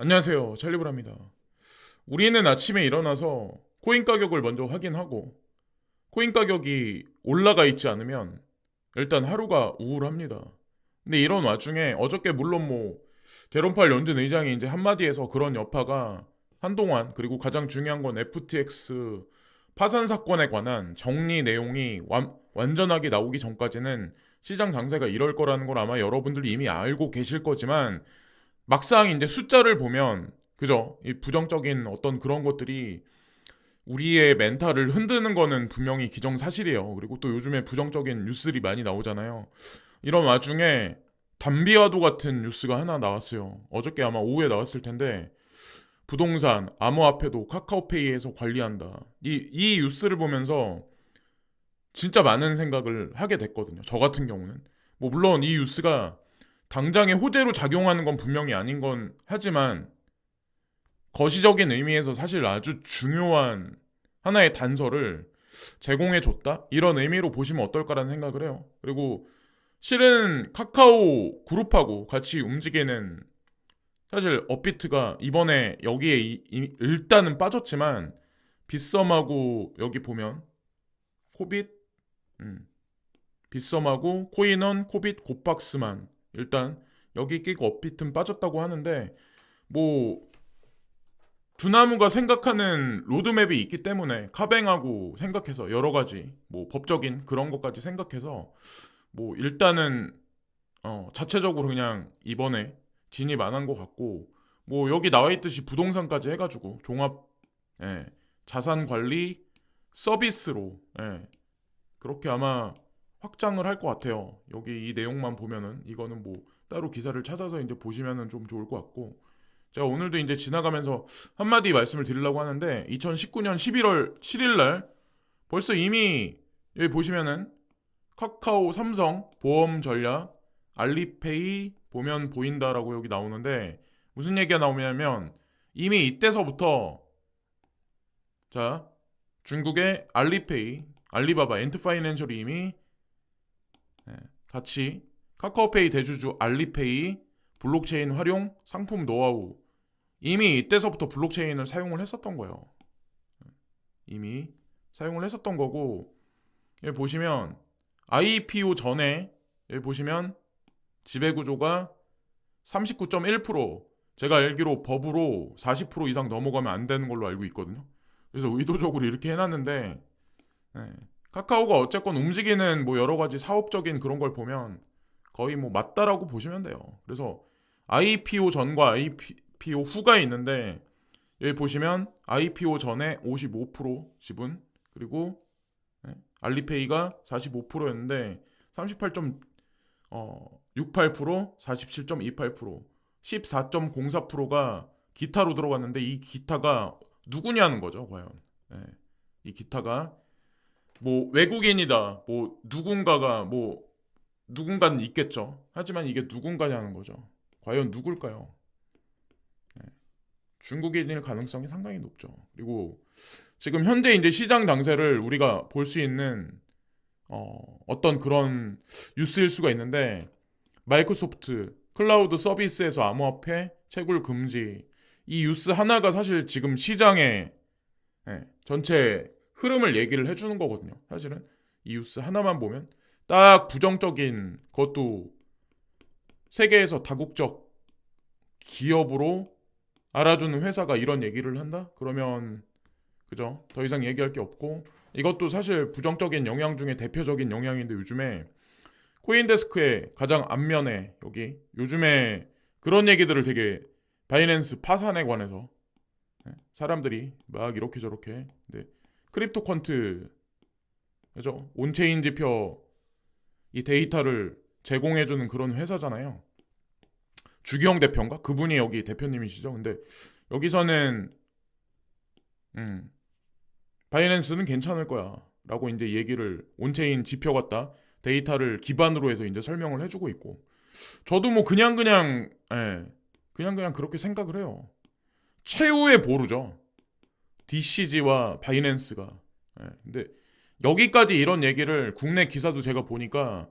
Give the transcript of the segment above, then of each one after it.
안녕하세요. 찰리브라입니다. 우리는 아침에 일어나서 코인 가격을 먼저 확인하고 코인 가격이 올라가 있지 않으면 일단 하루가 우울합니다. 근데 이런 와중에 어저께 물론 제롬팔 연준 의장이 이제 한마디에서 그런 여파가 한동안, 그리고 가장 중요한 건 FTX 파산 사건에 관한 정리 내용이 완전하게 나오기 전까지는 시장 장세가 이럴 거라는 걸 아마 여러분들이 이미 알고 계실 거지만, 막상 이제 숫자를 보면 그죠? 이 부정적인 어떤 그런 것들이 우리의 멘탈을 흔드는 거는 분명히 기정사실이에요. 그리고 또 요즘에 부정적인 뉴스들이 많이 나오잖아요. 이런 와중에 담비아도 같은 뉴스가 하나 나왔어요. 어저께 아마 오후에 나왔을 텐데, 부동산 암호화폐도 카카오페이에서 관리한다. 이 뉴스를 보면서 진짜 많은 생각을 하게 됐거든요. 저 같은 경우는. 물론 이 뉴스가 당장의 호재로 작용하는 건 분명히 아닌 건 하지만, 거시적인 의미에서 사실 아주 중요한 하나의 단서를 제공해줬다? 이런 의미로 보시면 어떨까라는 생각을 해요. 그리고 실은 카카오 그룹하고 같이 움직이는, 사실 업비트가 이번에 여기에 일단은 빠졌지만, 빗썸하고 여기 보면 코빗, 빗썸하고 코인원, 코빗, 곱박스만 일단 여기 끼고 업비트는 빠졌다고 하는데, 뭐 두나무가 생각하는 로드맵이 있기 때문에 카뱅하고 생각해서 여러 가지 법적인 그런 것까지 생각해서 일단은 자체적으로 그냥 이번에 진입 안 한 것 같고, 여기 나와 있듯이 부동산까지 해가지고 종합, 예, 자산 관리 서비스로, 그렇게 아마 확장을 할 것 같아요. 여기 이 내용만 보면은 이거는 따로 기사를 찾아서 이제 보시면은 좀 좋을 것 같고, 제가 오늘도 이제 지나가면서 한마디 말씀을 드리려고 하는데, 2019년 11월 7일 날 벌써 이미 여기 보시면은 카카오, 삼성, 보험 전략, 알리페이 보면 보인다라고 여기 나오는데, 무슨 얘기가 나오냐면 이미 이때서부터, 자, 중국의 알리페이, 알리바바, 엔트파이낸셜이 이미, 예, 같이 카카오페이 대주주 알리페이 블록체인 활용 상품 노하우, 이미 이때서부터 블록체인을 사용을 했었던 거예요. 이미 사용을 했었던 거고, 여기 보시면 IPO 전에 여기 보시면 지배구조가 39.1%, 제가 알기로 법으로 40% 이상 넘어가면 안 되는 걸로 알고 있거든요. 그래서 의도적으로 이렇게 해놨는데, 네. 카카오가 어쨌건 움직이는 여러 가지 사업적인 그런 걸 보면 거의 맞다라고 보시면 돼요. 그래서 IPO 전과 IPO 후가 있는데, 여기 보시면 IPO 전에 55% 지분, 그리고 알리페이가 45%였는데 38.68%, 47.28%, 14.04%가 기타로 들어갔는데, 이 기타가 누구냐는 거죠, 과연. 이 기타가 외국인이다, 누군가가 누군가는 있겠죠. 하지만 이게 누군가냐는 거죠. 과연 누굴까요? 중국인일 가능성이 상당히 높죠. 그리고 지금 현재 이제 시장 장세를 우리가 볼 수 있는 어떤 그런 뉴스일 수가 있는데, 마이크로소프트 클라우드 서비스에서 암호화폐 채굴 금지, 이 뉴스 하나가 사실 지금 시장의, 전체 흐름을 얘기를 해주는 거거든요. 사실은 이 뉴스 하나만 보면 딱 부정적인, 그것도 세계에서 다국적 기업으로 알아주는 회사가 이런 얘기를 한다? 그러면 그죠? 더 이상 얘기할 게 없고, 이것도 사실 부정적인 영향 중에 대표적인 영향인데, 요즘에 코인데스크의 가장 앞면에 여기 요즘에 그런 얘기들을 되게, 바이낸스 파산에 관해서 사람들이 막 이렇게 저렇게, 근데 크립토 퀀트, 그죠? 온체인 지표 이 데이터를 제공해주는 그런 회사잖아요. 주기영 대표인가? 그분이 여기 대표님이시죠. 근데 여기서는 음, 바이낸스는 괜찮을 거야 라고 이제 얘기를, 온체인 지표 같다 데이터를 기반으로 해서 이제 설명을 해주고 있고, 저도 그냥 그렇게 생각을 해요. 최후의 보루죠, DCG와 바이낸스가. 근데 여기까지 이런 얘기를 국내 기사도 제가 보니까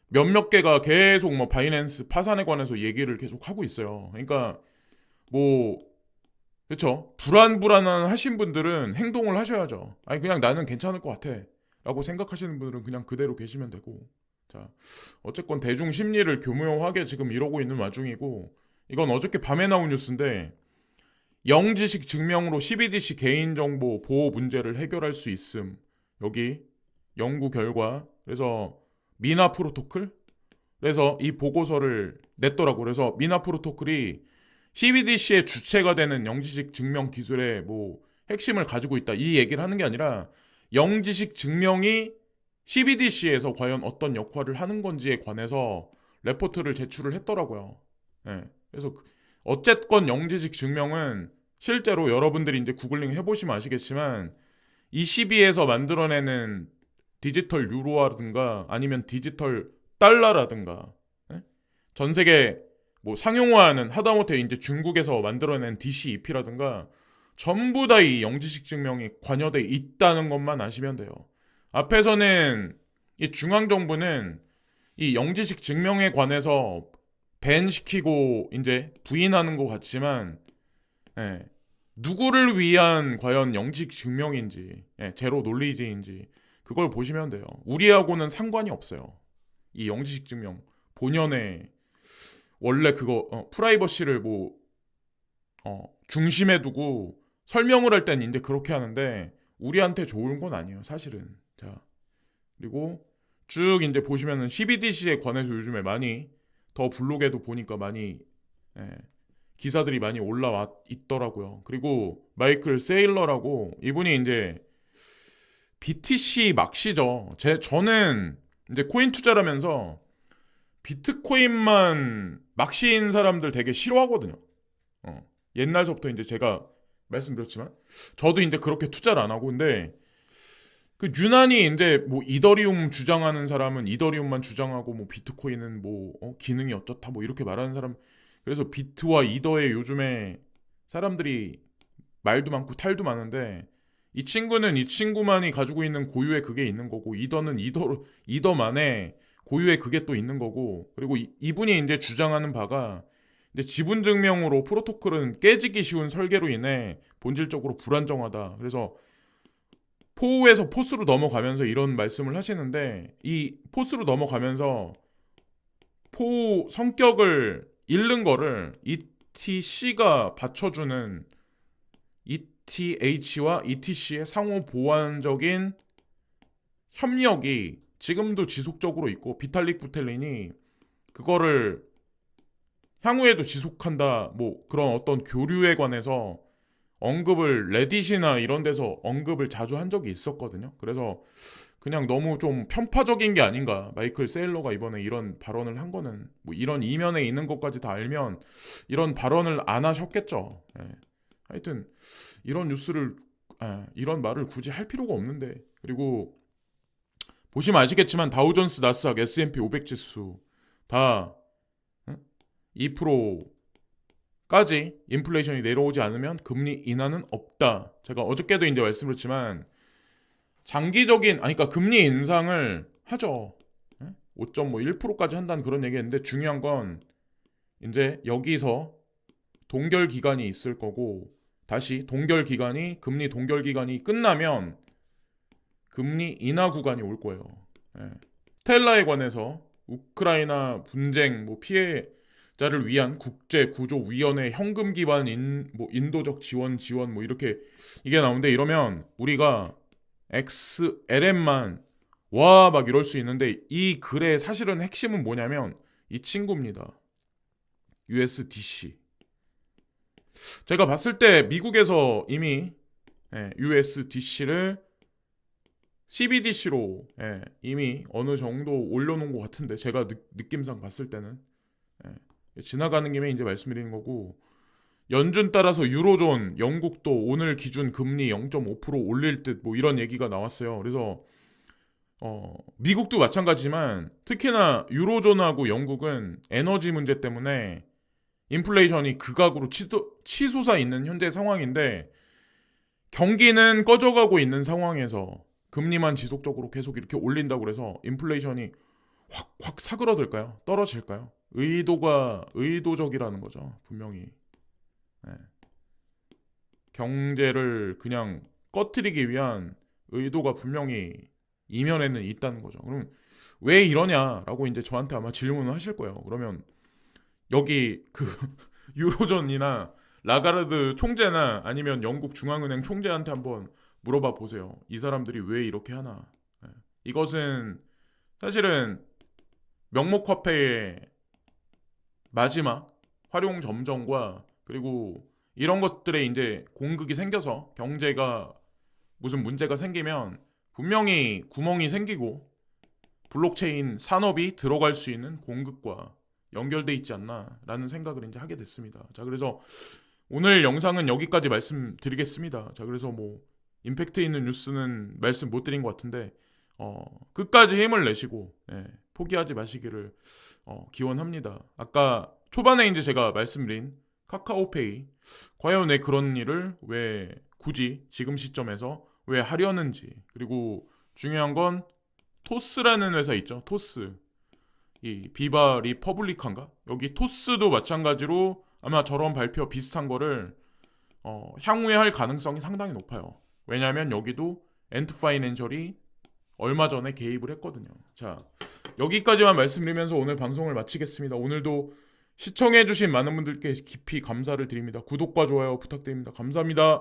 몇몇 개가 계속 바이낸스 파산에 관해서 얘기를 계속 하고 있어요. 그러니까 뭐 그렇죠. 불안불안한 하신 분들은 행동을 하셔야죠. 아니 그냥 나는 괜찮을 것 같아 라고 생각하시는 분들은 그냥 그대로 계시면 되고. 자, 어쨌건 대중 심리를 교묘하게 지금 이러고 있는 와중이고, 이건 어저께 밤에 나온 뉴스인데 영지식 증명으로 CBDC 개인정보 보호 문제를 해결할 수 있음. 여기 연구 결과. 그래서 미나 프로토콜? 그래서 이 보고서를 냈더라고. 그래서 미나 프로토콜이 CBDC의 주체가 되는 영지식 증명 기술의 뭐 핵심을 가지고 있다. 이 얘기를 하는 게 아니라 영지식 증명이 CBDC에서 과연 어떤 역할을 하는 건지에 관해서 레포트를 제출을 했더라고요. 예. 그래서 어쨌건 영지식 증명은 실제로 여러분들이 이제 구글링 해보시면 아시겠지만 22에서 만들어내는 디지털 유로라든가 아니면 디지털 달러라든가, 예? 전 세계 뭐 상용화하는 하다못해 이제 중국에서 만들어낸 DCEP라든가 전부 다 이 영지식 증명이 관여돼 있다는 것만 아시면 돼요. 앞에서는 이 중앙정부는 이 영지식 증명에 관해서 밴시키고 이제 부인하는 것 같지만, 예, 누구를 위한 과연 영지식 증명인지, 예, 제로 논리지인지 그걸 보시면 돼요. 우리하고는 상관이 없어요. 이 영지식 증명 본연의 원래 그거 프라이버시를 뭐 중심에 두고 설명을 할 땐 이제 그렇게 하는데 우리한테 좋은 건 아니에요, 사실은. 자, 그리고 쭉 이제 보시면은 CBDC에 관해서 요즘에 많이 더 블로그에도 보니까 많이, 예, 기사들이 많이 올라와 있더라고요. 그리고 마이클 세일러라고 이분이 이제 BTC 막시죠. 저는 이제 코인 투자를 하면서 비트코인만 막시인 사람들 되게 싫어하거든요. 옛날서부터 이제 제가 말씀드렸지만 저도 이제 그렇게 투자를 안 하고. 근데 그 유난히 이제 뭐 이더리움 주장하는 사람은 이더리움만 주장하고 뭐 비트코인은 뭐 기능이 어쩌다 뭐 이렇게 말하는 사람. 그래서 비트와 이더에 요즘에 사람들이 말도 많고 탈도 많은데 이 친구는 이 친구만이 가지고 있는 고유의 그게 있는 거고, 이더는 이더만의 고유의 그게 또 있는 거고. 그리고 이분이 이제 주장하는 바가 이제 지분 증명으로 프로토콜은 깨지기 쉬운 설계로 인해 본질적으로 불안정하다. 그래서 포에서 포스로 넘어가면서 이런 말씀을 하시는데, 이 포스로 넘어가면서 포 성격을 잃는 거를 ETC가 받쳐주는 ETH와 ETC의 상호 보완적인 협력이 지금도 지속적으로 있고, 비탈릭 부텔린이 그거를 향후에도 지속한다, 뭐 그런 어떤 교류에 관해서 언급을 레딧이나 이런 데서 언급을 자주 한 적이 있었거든요. 그래서 그냥 너무 좀 편파적인 게 아닌가. 마이클 세일러가 이번에 이런 발언을 한 거는 뭐 이런 이면에 있는 것까지 다 알면 이런 발언을 안 하셨겠죠. 예. 하여튼 이런 뉴스를, 이런 말을 굳이 할 필요가 없는데. 그리고 보시면 아시겠지만 다우존스, 나스닥, S&P 500 지수 다 2%까지 인플레이션이 내려오지 않으면 금리 인하는 없다. 제가 어저께도 이제 말씀드렸지만 장기적인, 아니 그러니까 금리 인상을 하죠. 5.1%까지 한다는 그런 얘기했는데, 중요한 건 이제 여기서 동결 기간이 있을 거고, 다시 금리 동결 기간이 끝나면 금리 인하 구간이 올 거예요. 예. 스텔라에 관해서 우크라이나 분쟁 뭐 피해자를 위한 국제 구조 위원회 현금 기반 뭐 인도적 지원 뭐 이렇게 이게 나오는데, 이러면 우리가 XLM만 와 막 이럴 수 있는데, 이 글의 사실은 핵심은 뭐냐면 이 친구입니다. USDC. 제가 봤을 때 미국에서 이미 USDC를 CBDC로 이미 어느 정도 올려놓은 것 같은데, 제가 느낌상 봤을 때는 지나가는 김에 이제 말씀드리는 거고, 연준 따라서 유로존 영국도 오늘 기준 금리 0.5% 올릴 듯 뭐 이런 얘기가 나왔어요. 그래서 미국도 마찬가지지만 특히나 유로존하고 영국은 에너지 문제 때문에 인플레이션이 극악으로 치솟아 있는 현재 상황인데, 경기는 꺼져가고 있는 상황에서 금리만 지속적으로 계속 이렇게 올린다고 해서 인플레이션이 확 사그러들까요? 떨어질까요? 의도적이라는 거죠, 분명히. 예. 경제를 그냥 꺼트리기 위한 의도가 분명히 이면에는 있다는 거죠. 그럼 왜 이러냐라고 이제 저한테 아마 질문을 하실 거예요. 그러면 여기 그 유로존이나 라가르드 총재나 아니면 영국 중앙은행 총재한테 한번 물어봐 보세요. 이 사람들이 왜 이렇게 하나? 예. 이것은 사실은 명목화폐의 마지막 활용 점정과 그리고 이런 것들에 이제 공극이 생겨서 경제가 무슨 문제가 생기면 분명히 구멍이 생기고 블록체인 산업이 들어갈 수 있는 공급과 연결돼 있지 않나라는 생각을 이제 하게 됐습니다. 자, 그래서 오늘 영상은 여기까지 말씀드리겠습니다. 자, 그래서 뭐 임팩트 있는 뉴스는 말씀 못 드린 것 같은데 끝까지 힘을 내시고 포기하지 마시기를 기원합니다. 아까 초반에 이제 제가 말씀드린 카카오페이 과연 왜 그런 일을 왜 굳이 지금 시점에서 왜 하려는지, 그리고 중요한 건 토스라는 회사 있죠. 토스. 이 비바 리퍼블리칸가? 여기 토스도 마찬가지로 아마 저런 발표 비슷한 거를 향후에 할 가능성이 상당히 높아요. 왜냐하면 여기도 엔트 파이낸셜이 얼마 전에 개입을 했거든요. 자, 여기까지만 말씀드리면서 오늘 방송을 마치겠습니다. 오늘도 시청해주신 많은 분들께 깊이 감사를 드립니다. 구독과 좋아요 부탁드립니다. 감사합니다.